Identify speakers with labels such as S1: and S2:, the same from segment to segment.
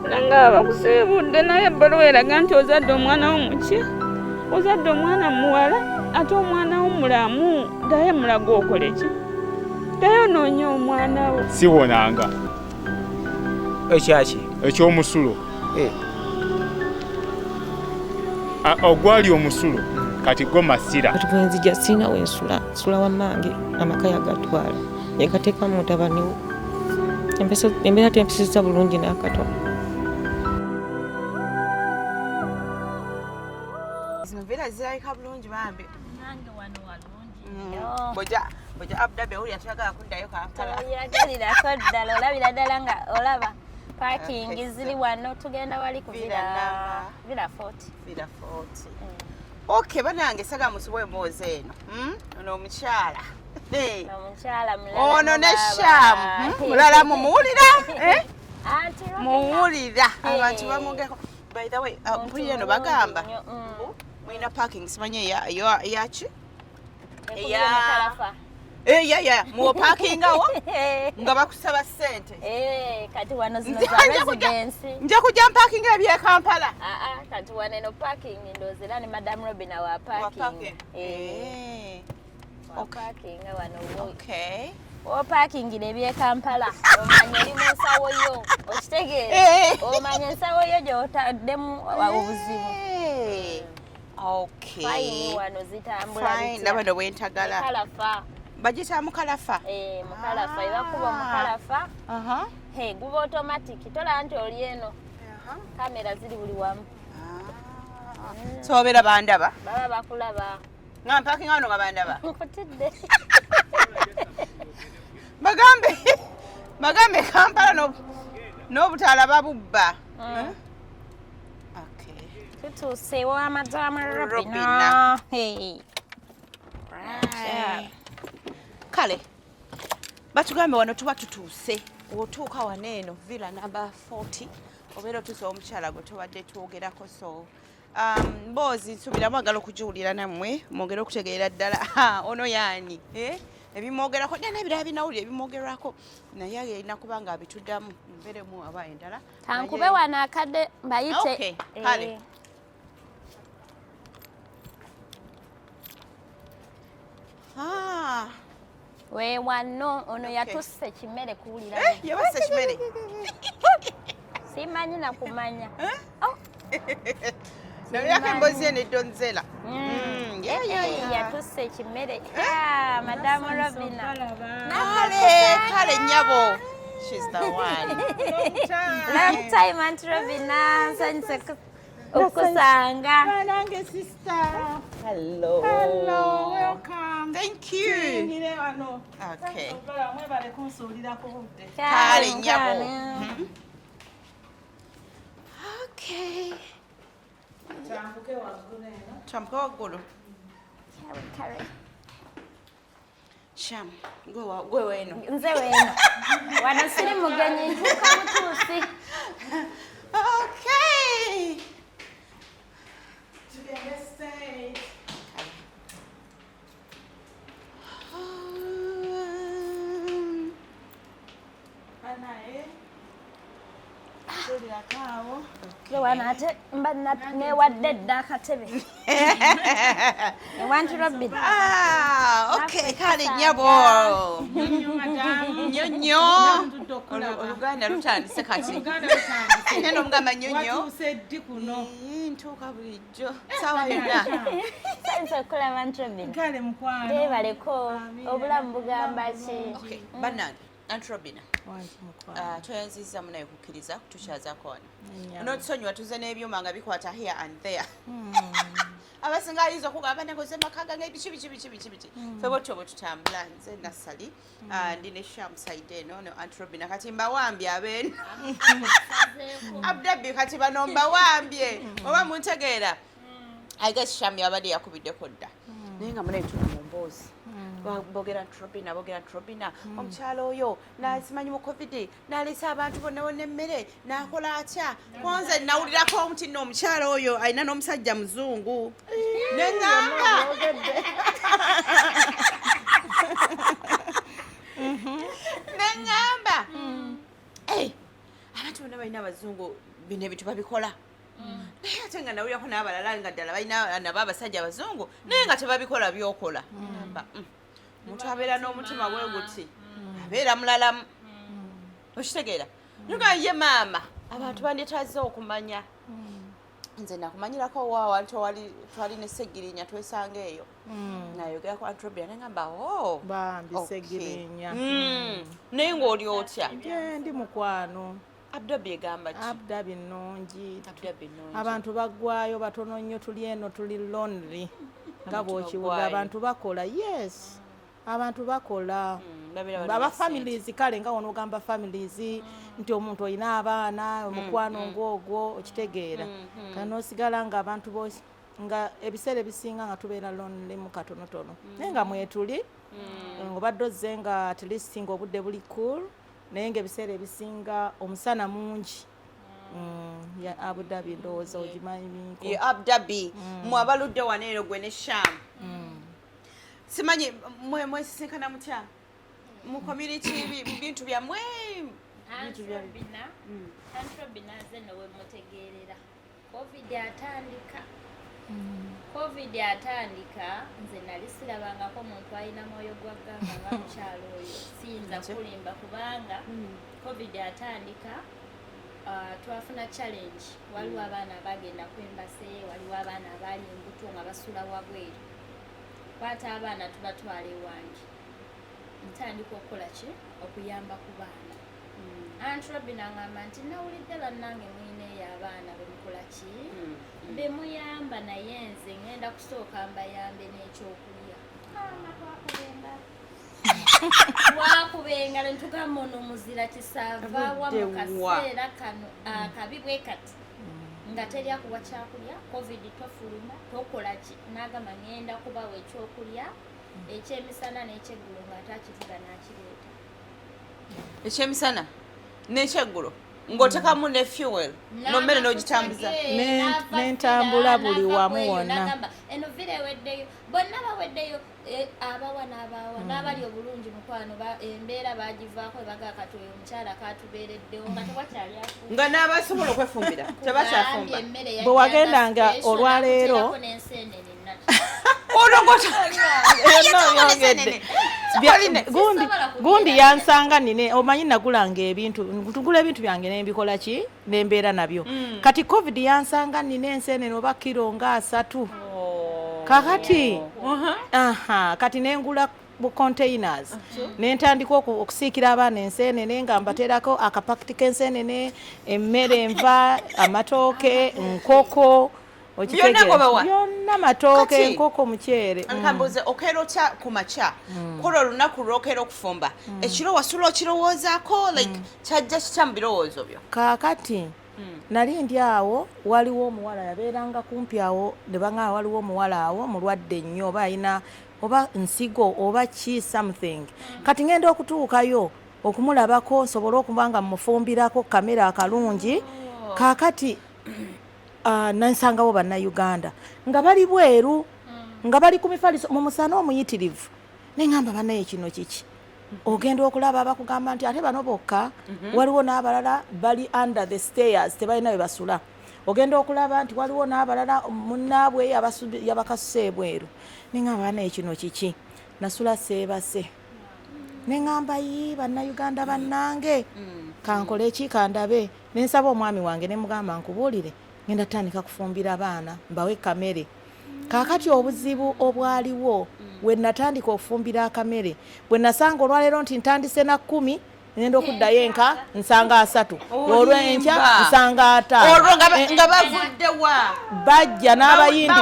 S1: Nanga bakusiibudde naye ebbaluwa eraga nti ozadde omwana wo muki? Ozadde omwana muwala ate omwana wo mulamu. Ddayo mulago okole ki? Ddayo noonya omwana wo.
S2: Siwonanga.
S3: Ekyaki?
S2: Ekyomusulo. Ogwali omusulo kati go masira.
S4: Kati bwe nzija sirina wensula, nsula wammange amaka yagatwala. Yekateeka mu mutabani we. Embeera tempisiza bulungi n'akatono.
S5: Zino mbeera zirabika bulungi bambi.
S6: Nange wano walungi.
S5: Boja Abdabe owulira tuyagala kuddayo Kampala.
S6: Toyagalirako ddala olabira ddala nga olaba parking ziri wano tugenda wali ku Villa 40.
S5: Villa 40. Okay, banange saga musubwe mboze eno. Ono omukyala.
S6: Omukyala mulala.
S5: Ono ne Sham. Mulala mumuwulira?
S6: Anti
S5: muwulira. Abantu bamugeko. By the way, mpulira no bagamba. Mwina parking simanye yachi?
S6: Kalafa.
S5: Yeah. Muwo parking awo? Nga bakusaba sente.
S6: Kati wano zino za residence.
S5: Nja kujja parking ebye Kampala.
S6: Kati wano eno parking ndozera ne Madam Robina wa parking. Parking wano.
S5: Okay.
S6: Parking nebye Kampala. Omanya eri mu nsawo yo. Okitegeera. Omanya ensawo yo gy'otaddemu obuzibu.
S5: Okay.
S6: Fine wano zitambula.
S5: Fine, ndabano bwentagala.
S6: Kalafa.
S5: Bagita mukalafa.
S6: Mukalafa ibakuba mukalafa. Guba automatic. Tola nti oli eno. Kamera ziri buli wamu.
S5: So obera bandaba?
S6: Baba bakulaba.
S5: Nga parking wano nga bandaba?
S6: Nkutidde.
S5: Bagambe Kampala n'obutaala babubba. Okay.
S6: Tutuuse wa Madam Robina.
S5: Kale, batugambe wano tuba tutuuse. Otuuka wano eno Villa number 40. Obeera otuuse omukyala gwe tubadde twogerako so. Mboozi nsubiramu agala okugiwulira nammwe mwogere okutegeera ddala ono yaani ebimwogerako nena ebirala binawulira ebimwogerwako naye alina kuba nga abituddamu mbeeremu aba endala
S6: kankube wano akadde mbayite.
S5: Kale.
S6: We wano ono yatusse kimere kuwulira.
S5: Yabasse kimere?
S6: Simanyi na kumanya.
S5: Nabirako emboozi eno eddonzera.
S6: Yatusse kimere. Madam Robina.
S5: Kale nnyabo. She's the one.
S6: Long time Aunt Robina. Nsanyuse okusanga.
S1: Nange sister.
S5: Hello.
S1: Hello, welcome.
S5: Thank you. Okay.
S6: Kale
S5: nnyabo. Okay. Tambuke waggulu. Sham, gwe weeno.
S6: Nze weeno. Wano siri mugenyi ntuuka mutuusi.
S5: Okay.
S6: Wano ate mba newadde dda akatebe. Ewantu Robina.
S5: Okay, kale nnyabo. Nyonyo. Oluganda lutandise kati. Neno mugamba nyonyo.
S1: Watuuse ddi kuno.
S5: Ntuuka bulijjo. Sawa yonna.
S6: Sanyusa okukulaba Aunt Robina.
S1: Kale mukwano.
S6: Teebaleko obulamu bugamba ki.
S5: Okay, bannange, Aunt Robina. Toyanziza munaye kukkiriza tukyazaako wano. N'otusonyiwa tuze n'ebyuma nga bikwata here and there. Abasinga ayinza okugamba nakoze maka gange biki. Ffe bwetyo bwe tutambula nze Nassali. Ndi ne Sham side eno ne Aunt Robina kati mbawambye abeeno. Abdabbi kati bano mbawambye. Oba muntegeera. I guess Sham yabadde yakubiddeko dda. Naye nga munaye tuli mu mboozi. Bogera Robina omukyalo oyo nasimanyi mu covid nalesa abantu bonna bonna emmere nakola atya kwanza nawulirako omuti nno omukyalo oyo alina n'omusajja muzungu neŋŋamba abantu abantu bonna balina abazungu bino ebintu babikola naye ate nga nawulirako n'abalala nga ddala balina nabo abasajja abazungu naye nga tebabikola byokola amba omuntu abeera n'omutima bwe guti abeera mulalamu okitegeera nga ye maama abantu bandetaze okumanya nze nakumanyirako waawa twali ne Segirinya twesanga eyo nayogera ku Antrobia nengamba
S3: bambi Segirinya
S5: naye ng'oli otya
S3: ndi mukwano
S5: Abdabi egamba ki
S3: Abdabi nnungi abantu baggwayo batono nnyo tuli eno tuli lonely nga bw'okibuga abantu bakola yes abantu bakola baba families kale nga wono ogamba families nti omuntu olina abaana omukwano ng'ogwo okitegeera kano osigala nga abantu bose nga ebiseera ebisinga nga tubeera lonely mu katonotono naye nga mwetuli obadde ozze nga at least nga obudde buli cool naye nga ebiseera ebisinga omusana mungi ya Abu Dhabi ndowooza ogimanyi minko
S5: ye Abu Dhabi mwabaludde waneero gwe ne Sham simanyi mwesisinkana mutya mu community bintu byammwe
S6: Antrobina ze nowe mutegeerera covid atandika nze nali sirabangako omuntu alina mwoyo gwa gganga nga mukyalo oyo siyinza kulimba kubanga covid atandika twafuna challenge waliwo abaana abagenda kwembase waliwo abaana abali embuto nga basula wabweru kwata abaana tubatwala ewange ntandika okukola ki okuyamba ku baana Antrobina ngamba nti nawulidde bannange mwineeyo abaana bemukola ki bemuyamba naye nze ngenda kusooka mbayambe n'ekyokulya wakuba engalo ntugamba ono omuzira kisaavaawa mu kaseera kano akabi bwe kati nga terya kuwa kyakulya covid tofuluma tokola ki n'agamba ngenda kubawa ekyokulya ekyemisana n'ekyeggulo ng'ate akivuga n'akireeta
S5: ekyemisana n'ekyeggulo ng'otekamu ne fuel n'ommere n'ogitambuza
S3: n'entambula buli wamu wonna
S6: eno vira eweddeyo bonna baweddeyo abawa n'abaawa n'abali obulungi mukwano embeera bagivaako ebaga katoyo omukyala katubeereddewo nga tewakyali afumba
S5: nga n'abasobola okwefumbira tebakyafumba
S3: bwe wagendanga olwaleero gundi yansanga nine omanyi nagulanga ebintu ntugula ebintu byange nembikola ki nembeera nabyo kati covid yansanga nine enseenene oba kiro nga 3 kakati kati nengula containers nentandika okusiikira abaana enseenene nga mbateerako akapakiti k'enseenene emmere enva amatooke nkoko byonna matooke enkoko muceere
S5: nkambuze okeera otya ku makya kola olunaku lwokeera okufumba ekiro wasula okirowoozaako like kyajja kitya mu birowoozo byo
S3: kaakati nali ndi awo waliwo omuwala yabeeranga kumpi awo ne baŋŋaa waliwo omuwala awo mulwadde nnyo oba alina oba nsigo oba ki something kati ngenda okutuukayo okumulabako nsobole okuba nga mmufumbirako kamera akalungi kaakati nansangawo bannayuganda nga bali bweru nga bali ku mifaliso mu musana omuyitirivu neŋŋamba bannaye kino kiki ogenda okulaba bakugamba nti ate bano bokka waliwo n'abalala bali under the stairs tebalina we basula ogenda okulaba nti waliwo n'abalala munnaabwe yabakasusa ebweru neŋŋamba bannaye kino kiki nasula seebase neŋŋamba yi bannayuganda bannange kankole eki kandabe nensaba omwami wange nemugamba nkubuulire ngenda tandika kufumbira abaana mbawe kamere kaakati obuzibu obwaliwo we natandika okufumbira akamere bwe nasanga olwaleero nti ntandise na 10 ngenda okuddayo enka nsanga 3 olw'enkya nsanga 5
S5: olwo nga bavuddewa
S3: bajja n'abayindi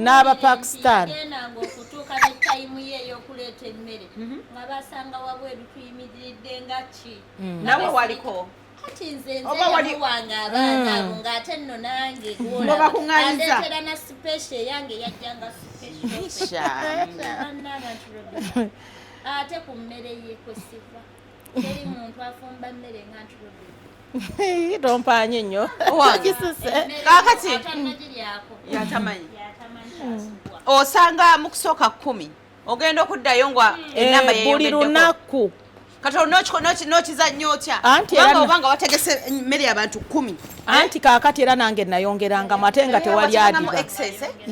S3: n'abapakistan
S6: okutuuka netayimu ye ey'okuleeta emmere nga basanga wabweru tuyimiridde nga ki
S5: nawe waliko
S6: oba wali wange abaana abo ng'ate nno nange andeetera na special yange yajjanga special ate ku mmere yekwesiva teri muntu afumba mmere nga Antrobina
S3: tompaanye nnyo
S5: kakati yatamanyi osanga mu kusooka 10 ogenda okuddayo nga enamba
S3: buli lunaku
S5: katono n'okizannyo otya obanga wategese emmere y'abantu 10
S3: anti kaakati era nange nayongerangamu ate nga tewali adiba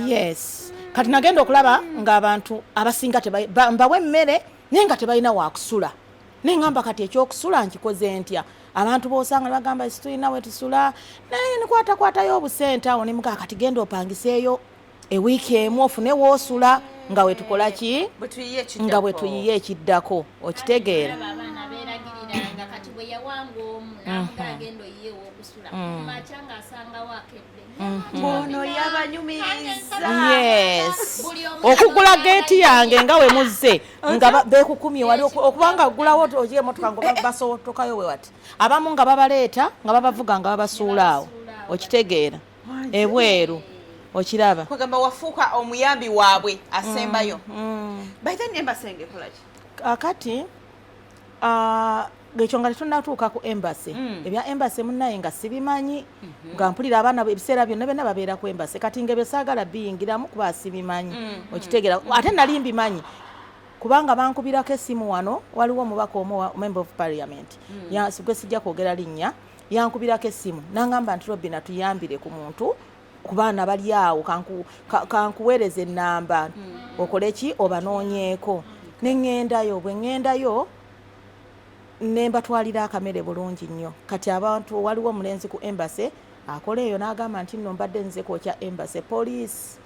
S3: yes kati nagenda okulaba ng'abantu abasinga mbawe emmere naye nga tebalina waakusula naye ngamba kati ekyokusula nkikoze ntya abantu boosanga bagamba situlina we tusula naye nikwatakwatayo obusente awo nemugaa kati genda opangiseeyo ewiiki emu ofune woosula nga wetukola ki nga bwe tuyiye ekiddako okitegeera
S5: ono yabanyumiriza
S3: yes okugula geeti yange nga we muzze nga beekukumye wali okubanga gulawo ogiye emotoka nga basotokayo we wati abamu nga babaleeta nga babavuga nga babasuula awo okitegeera ebweru okiraba
S5: kugamba wafuuka omuyambi waabwe asembayo baita embassy engekolaki
S3: akati gekyo nga tetunnatuuka ku embassy ebya embassy munnaye nga sibimanyi nga mpulira abaana ebiseera byonna byonna babeera ku embassy kati ng'ebyo saagala biyingiramu kuba sibimanyi okitegeera ate nali mbimanyi kubanga bankubirako essimu wano waliwo omubaka omu member of parliament gwe sijja kwogera linnya yankubirako essimu nangamba nti Robina tuyambire ku muntu ku baana bali awo kankuweereza ennamba okole ki obanoonyeeko neŋŋendayo bwe ŋŋendayo nembatwalira akamere bulungi nnyo kati abantu waliwo omulenzi ku embassy akola eyo n'agamba nti nno mbadde nze kwokya embassy poliisi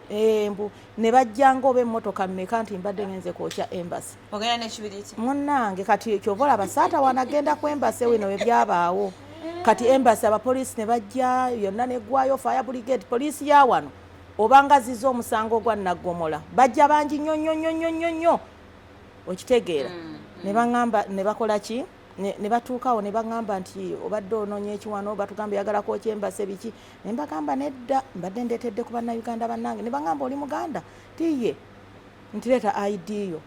S3: embu ne bajjanga oba emmotoka mmeka nti mbadde ngenze kwokya embassy munnange kati kyovola basaata wanagenda ku embassy wino we byabaawo kati embassy abapoliisi ne bajja yonna neggwayo fire brigade poliisi ya wano obanga zize omusango ogwa Naggomola bajja bangi nnyo okitegeera ne baŋŋamba ne bakola ki ne batuukawo ne baŋŋamba nti obadde onoonya ekiwano batugamba yagala kwokya embassy biki ne mbagamba nedda mbadde ndeetedde ku bannayuganda bannange ne baŋŋamba oli muganda tiye nti leeta ID yo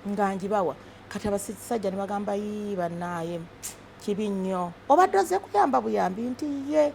S3: nga ngibawa kati abasajja ne bagamba yii bannaaye kibi nnyo obadde ozze kuyamba buyambi nti ye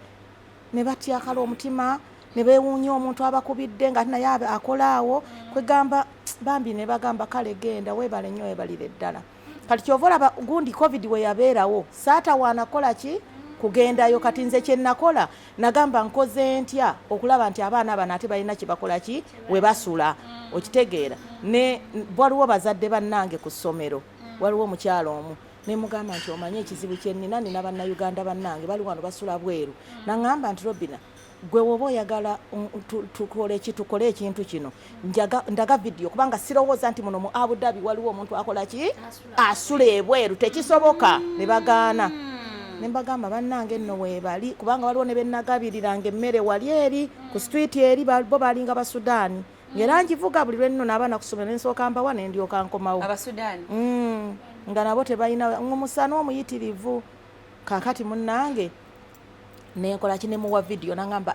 S3: ne batyakala omutima ne beewuunya omuntu abakubidde nga naye akola awo kwegamba bambi ne bagamba kale genda weebale nnyo weebalire ddala kati kyovolaba gundi covid we yabeerawo saata waanakola ki kugendayo kati nze kye nakola nagamba nkoze ntya okulaba nti abaana bano ate balina kye bakola ki we basula okitegeera ne waliwo bazadde bannange ku ssomero waliwo omukyalo omu ne mugamba nti omanye ekizibu kye nnina nina bannayuganda bannange bali wano basula bweru naŋŋamba nti Robina gwe woba oyagala tukole ekintu kino ndaga vidiyo kubanga sirowooza nti muno mu Abu Dhabi waliwo omuntu akola ki asula ebweru tekisoboka ne bagaana ne mbagamba bannange nno weebali kubanga waliwo ne bennagabiriranga emmere wali eri ku street eri bo balinga Basudaani ng'era ngivuga buli lwenno n'abaana ku ssomero nsooka mbawa ne ndyoka nkomawo
S5: Abasudaani
S3: nga nabo tebalina omusana omuyitirivu kaakati munnange nenkola kinemuwa vidiyo nangamba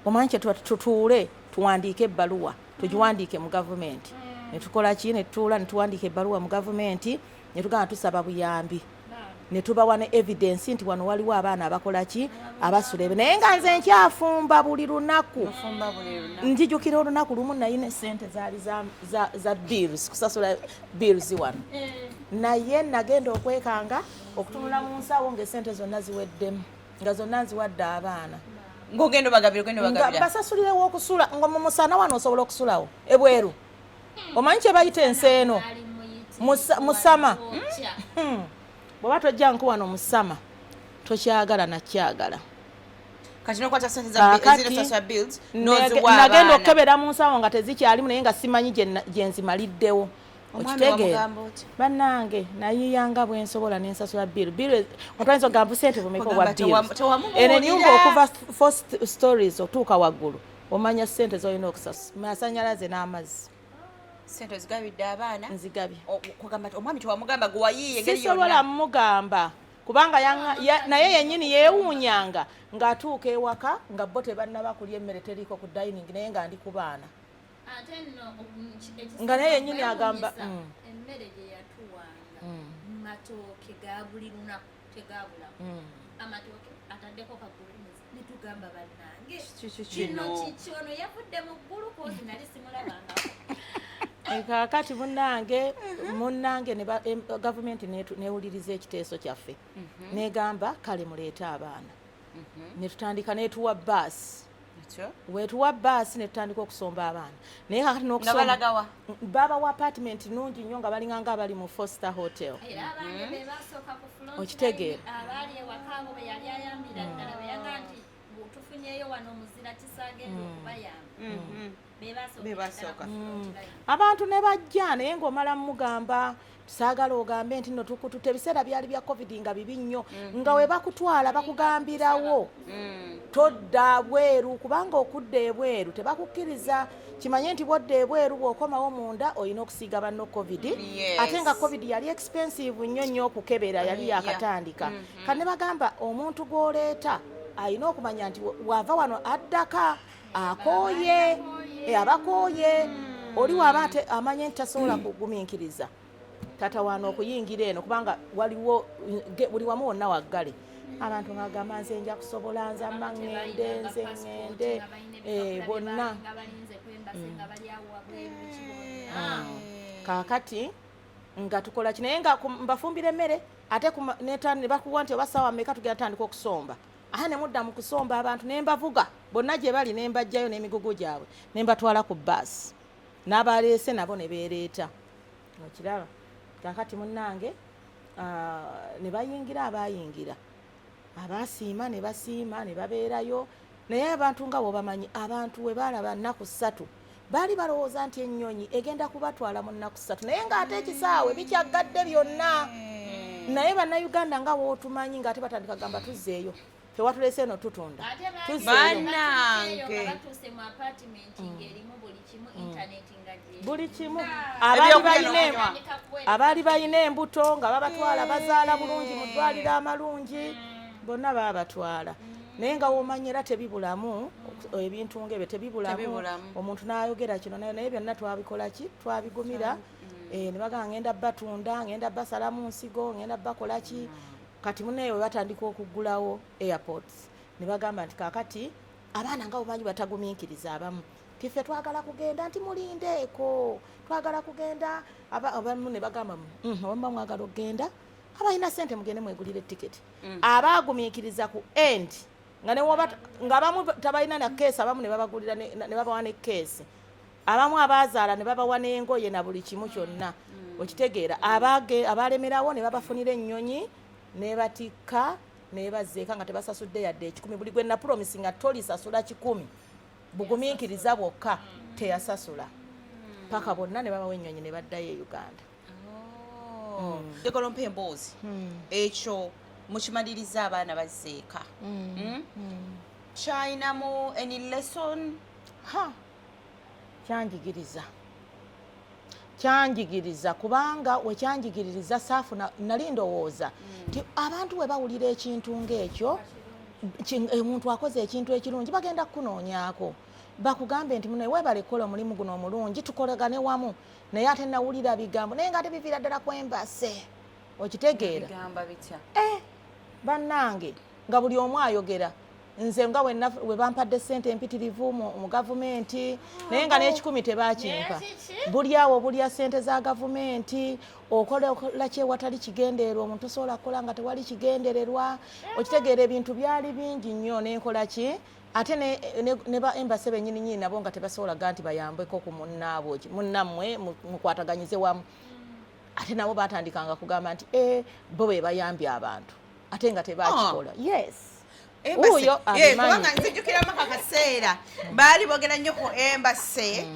S3: omanyi kye tutuule tuwandiike ebbaluwa tugiwandiike mu gavumenti netukola ki netutuula netuwandiika ebbaluwa mu gavumenti netugamba tusaba buyambi netubawa ne evidence nti wano waliwo abaana abakola ki abasula ebe naye nga nze nkyafumba buli lunaku njijukira olunaku lumu nayina esente zaali za bills kusasula bills wano naye nagenda okwekanga okutunula mu nsawo ng'esente zonna ziweddemu nga zonna nziwadde abaana
S5: ng'ogenda obagabira
S3: basasulirewo okusula nga mu musana wano osobola okusulawo ebweru omanyi kye bayita enseeno musama bw'oba tojja nku wano musama tokyagala nakyagala
S5: kati nokwata sente za bills
S3: nagenda okukebera mu nsawo nga tezikyalimu naye nga simanyi gye nzimaliddewo okitegeera bannange nayiyanga bwensobola nensasula bill otwayinza ogamba sente bumeka obwa bills eno ennyumba okuva first stories otuuka waggulu omanya sente zolina okusasula masanyalaze n'amazzi
S5: sente ozigabidde abaana
S3: nzigabye
S5: kugamba omwami tewamugamba gwe wayiiye engeri yonna
S3: sisobola mugamba kubanga naye yennyini yeewuunyanga ng'atuuka ewaka nga bo tebannaba kulya emmere teriiko ku dining naye nga ndi ku baana nga naye yennyini agamba
S6: emmere gye yatuwanga matooke ga buli lunaku tegabulamu amatooke ataddeko kagulumizi netugamba bannange kino kiki ono yavudde mu ggulu kozi nali simulabangako
S3: Kakati munnange gavumenti newuliriza ekiteeso kyaffe negamba kale muleete abaana netutandika netuwa baasi wetuwa baasi netutandika okusomba abaana naye kakati
S5: n'okusomba
S3: babawa apartment nungi nnyo nga balinganga abali mu Foster Hotel okitegeera
S6: abaali ewakaabo be yali ayambira ddala be yaga nti tufunyeyo wano omuzira kisagenda okubayamba bebasooka
S3: abantu ne bajja naye ng'omala mugamba tusaagala ogambe nti no tukutute ebiseera byali bya covid nga bibi nnyo nga we bakutwala bakugambirawo todda bweru kubanga okudda ebweru tebakukkiriza kimanye nti bwodda ebweru bw'okomawo munda olina okusiiga banno covid ate nga covid yali expensive nnyo okukebera yali yakatandika kane bagamba omuntu gw'oleeta alina okumanya nti wava wano addaka akooye abakooye oli waba ate amanye nti tasobola kugumiikiriza tata wano okuyingira eno kubanga waliwo buli wamu wonna waggale abantu ngagamba nze nja kusobola nzamma ŋŋende nze ŋŋende bonna kaakati nga tukola ki naye nga mbafumbira emmere ate ne bakuwa nti obasawa mmeka tugenda tandika okusomba ne mudda mu kusomba abantu ne mbavuga bonna gye bali ne mbajjayo n'emigugu gyabwe ne mbatwala ku baasi n'abaleese nabo ne beereeta okiraba kakati munnange ne bayingira abayingira abasiima ne basiima ne babeerayo naye abantu nga bwobamanyi abantu we baalaba nnaku 3 baali balowooza nti ennyonyi egenda kubatwala mu nnaku 3 naye ng'ate ekisaawe bikyaggadde byonna naye bannayuganda nga bw'otumanyi ng'ate batandika gamba tuzzeeyo tewatulese eno tutunda
S5: bannange
S3: buli kimu abaali balina embuto nga babatwala bazaala bulungi mu ddwaliro amalungi bonna babatwala naye nga womanyi era tebibulamu ebintu ng'ebyo tebibulamu omuntu n'ayogera kino naye byonna twabikola ki twabigumira ne bagamba ngenda batunda ngenda basalamu nsigo ngenda bakola ki kati muneyo batandika okuggulawo airports ne bagamba nti kakati abaana nga bomanyi batagumiikiriza abamu tife twagala kugenda nti mulindeeko twagala kugenda abamu ne bagamba oba mwagala okugenda abalina sente mugende mwegulire tiketi abagumiikiriza ku end nga abamu tabalina na keesi abamu ne babagulira ne babawa ne keesi abamu abazaala ne babawa n'engoye na buli kimu kyonna okitegeera abalemerawo ne babafunira ennyonyi ne batikka ne bazzeeka nga tebasasudde yadde 10 buli gwe napromisi nga tolisasula 10 bugumiikiriza bwokka teyasasula paka bonna ne babawa ennyonyi ne baddayo e Uganda.
S5: Dekolompa emboozi ekyo mukimaliriza abaana bazzeeka kyayinamu any lesson
S3: kyanjigiriza kubanga wekyanjigiririza saafu nali ndowooza nti abantu we bawulira ekintu ng'ekyo omuntu akoze ekintu ekirungi bagenda kukunoonyaako bakugambe nti muno weebale kukola omulimu guno omulungi tukolagane wamu naye ate nawulira bigambo naye nga tebiviira ddala kwembase okitegeera bannange nga buli omu ayogera nze nga we bampadde ssente empitirivu mu gavumenti naye nga n'ekikumi tebakimpa buli awo bulya ssente za gavumenti okola kyewatali kigendererwa omuntu osobola kukola nga tewali kigendererwa okitegeera ebintu byali bingi nnyo nenkola ki ate ne ba embase bennyini nabo nga tebasobolaga nti bayambeko ku munnammwe mukwataganyize wamu ate nabo batandikanga kugamba nti bo be bayambye abantu ate nga tebakikola yes
S5: kubanga nzijukiramu akaseera baali boogera nnyo ku embase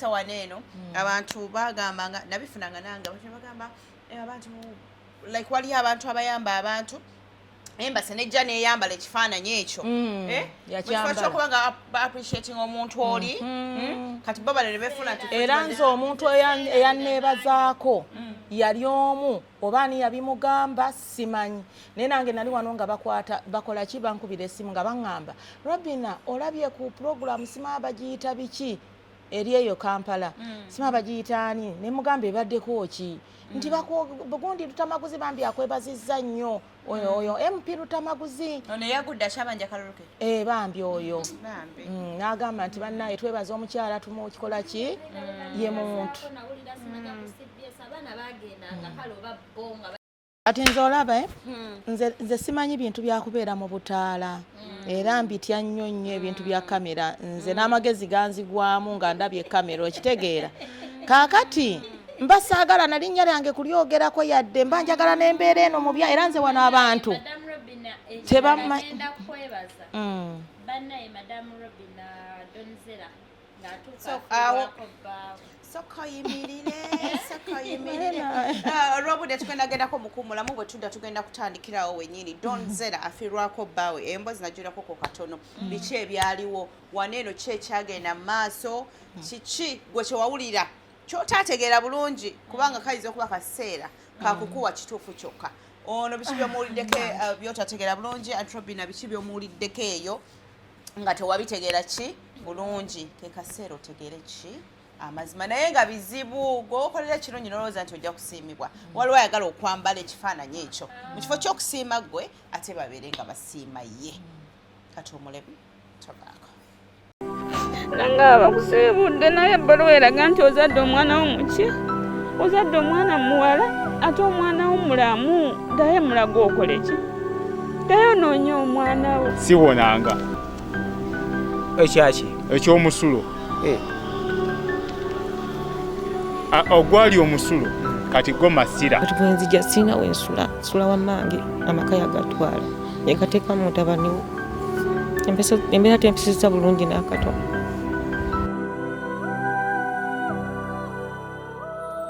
S5: wano eno abantu bagambanga nabifunanga nange bagamba abantu like waliyo abantu abayamba abantu embase nejja neyambala ekifaananyi ekyo mukifaky'okuba nga appreciating omuntu oli kati bo bale ne befuna
S3: era nze omuntu eyanneebazaako yali omu oba ani yabimugamba simanyi naye nange nali wano nga bakola ki bankubira essimu nga baŋŋamba Robina olabye ku program sima bagiyita biki eri eyo Kampala sima bagiyitaani ne mugamba ebaddeko ki nti bugundi Lutamaguzi bambi akwebazizza nnyo oyo MP Lutamaguzi
S5: ono yagudde akyabanja kaluluke
S3: bambi oyo n'agamba nti bannaye twebaza omukyala tumukikola ki ye muntu ati nze olaba nze simanyi bintu byakubeera mu butaala era mbitya nnyo ebintu bya kamera nze n'amagezi ganzigwamu nga ndabye kamera okitegeera kaakati mba saagala na linnya lyange kulyogerako yadde mba njagala n'embeera eno mu bya era nze wano abantu
S5: Soko yimirire olw'obudde tugendagendako mukumulamu bwe tudda tugenda kutandikirawo wennyini Donzera afiirwako bbaawe emboozi najulako ku katono biki ebyaliwo waneeno ki ekyagenda mu maaso kiki gwe kyewawulira kyotaategeera bulungi kubanga kayinza okuba kaseera kakukuwa kituufu kyokka ono biki byomuwuliddeko byotategeera bulungi Antrobina biki byomuwuliddeko eyo nga tewabitegeera ki bulungi ke kaseera otegeere ki amazima naye nga bizibu gwokolera ekirungi nolowooza nti ojja kusiimibwa waliwo ayagala okwambala ekifaananyi ekyo mu kifo ky'okusiima gwe ate babeere nga basiima ye kati omulebi togaako
S1: nanga abakusiibudde naye ebbaluwa eraga nti ozadde omwana wo muki ozadde omwana muwala ate omwana wo mulamu ddayo mulaga okole ki ddayo noonya omwana wo
S2: siwonanga
S7: ekyaki
S2: ekyomusulo ogwali omusulo kati go masira
S4: kati bwenzija sirina wensula nsula wammange amaka yagatwala yekateekamu mutabani we embeera tempisizza bulungi n'akatono